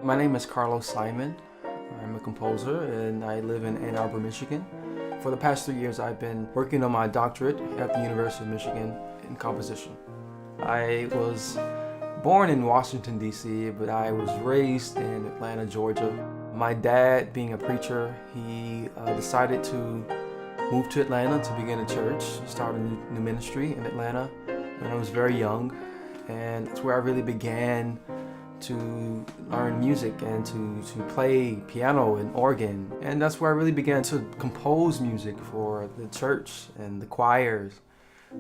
My name is Carlos Simon. I'm a composer and I live in Ann Arbor, Michigan. For the past 3 years I've been working on my doctorate at the University of Michigan in composition. I was born in Washington, D.C., but I was raised in Atlanta, Georgia. My dad, being a preacher, he decided to move to Atlanta to begin a church, start a new ministry in Atlanta when I was very young. And that's where I really began to learn music and to play piano and organ. And that's where I really began to compose music for the church and the choirs.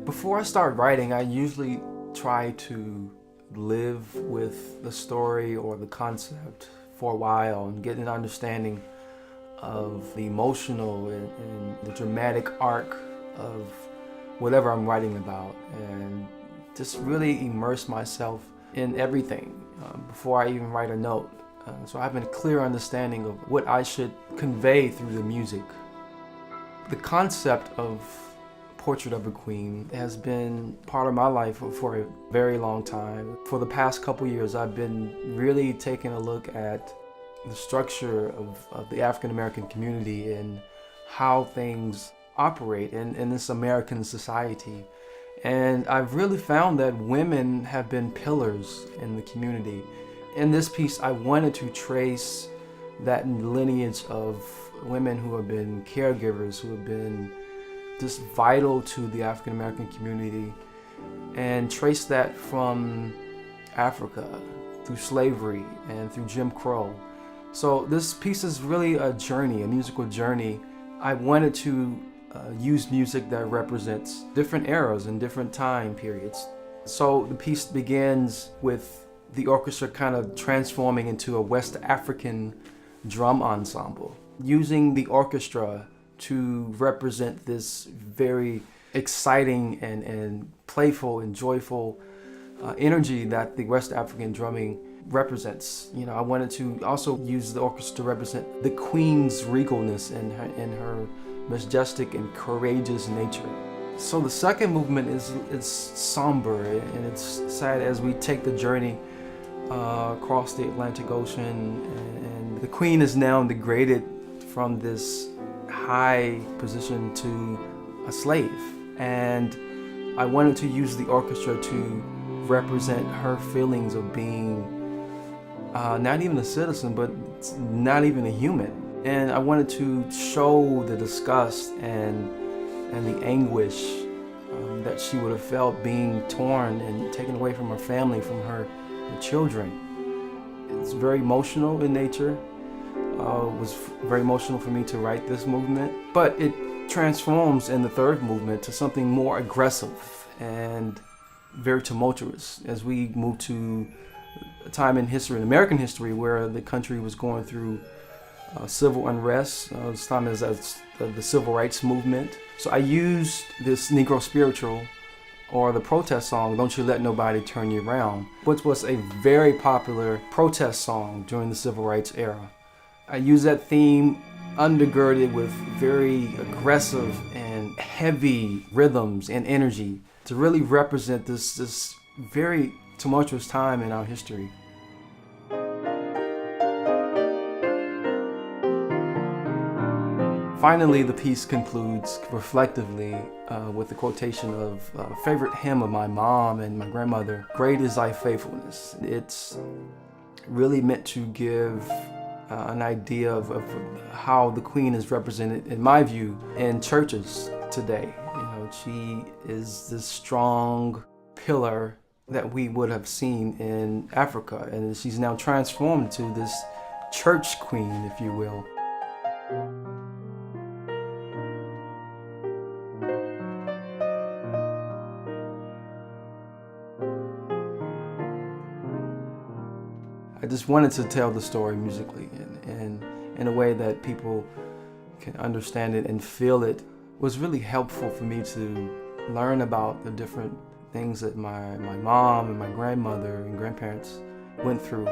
Before I start writing, I usually try to live with the story or the concept for a while and get an understanding of the emotional and the dramatic arc of whatever I'm writing about, and just really immerse myself in everything before I even write a note. So I have a clear understanding of what I should convey through the music. The concept of Portrait of a Queen has been part of my life for a very long time. For the past couple years, I've been really taking a look at the structure of the African American community and how things operate in this American society. And I've really found that women have been pillars in the community. In this piece, I wanted to trace that lineage of women who have been caregivers, who have been just vital to the African American community, and trace that from Africa through slavery and through Jim Crow. So this piece is really a journey, a musical journey. I wanted to use music that represents different eras and different time periods. So the piece begins with the orchestra kind of transforming into a West African drum ensemble, using the orchestra to represent this very exciting and playful and joyful energy that the West African drumming represents. You know, I wanted to also use the orchestra to represent the Queen's regalness and her majestic and courageous nature. So the second movement is Songbird, and it's sad as we take the journey across the Atlantic Ocean, and the Queen is now degraded from this high position to a slave. And I wanted to use the orchestra to represent her feelings of being not even a citizen, but not even a human. And I wanted to show the disgust and the anguish that she would have felt being torn and taken away from her family, from her children. It's very emotional in nature. It was very emotional for me to write this movement, but it transforms in the third movement to something more aggressive and very tumultuous as we move to a time in history, in American history, where the country was going through civil unrest. This time is the civil rights movement. So I used this Negro spiritual, or the protest song, Don't You Let Nobody Turn You Around, which was a very popular protest song during the civil rights era. I used that theme undergirded with very aggressive and heavy rhythms and energy to really represent this very tumultuous time in our history. Finally, the piece concludes reflectively with a quotation of a favorite hymn of my mom and my grandmother, "Great is thy faithfulness." It's really meant to give an idea of how the Queen is represented, in my view, in churches today. You know, she is this strong pillar that we would have seen in Africa, and she's now transformed to this church queen, if you will. I just wanted to tell the story musically and in a way that people can understand it and feel it. It was really helpful for me to learn about the different things that my mom and my grandmother and grandparents went through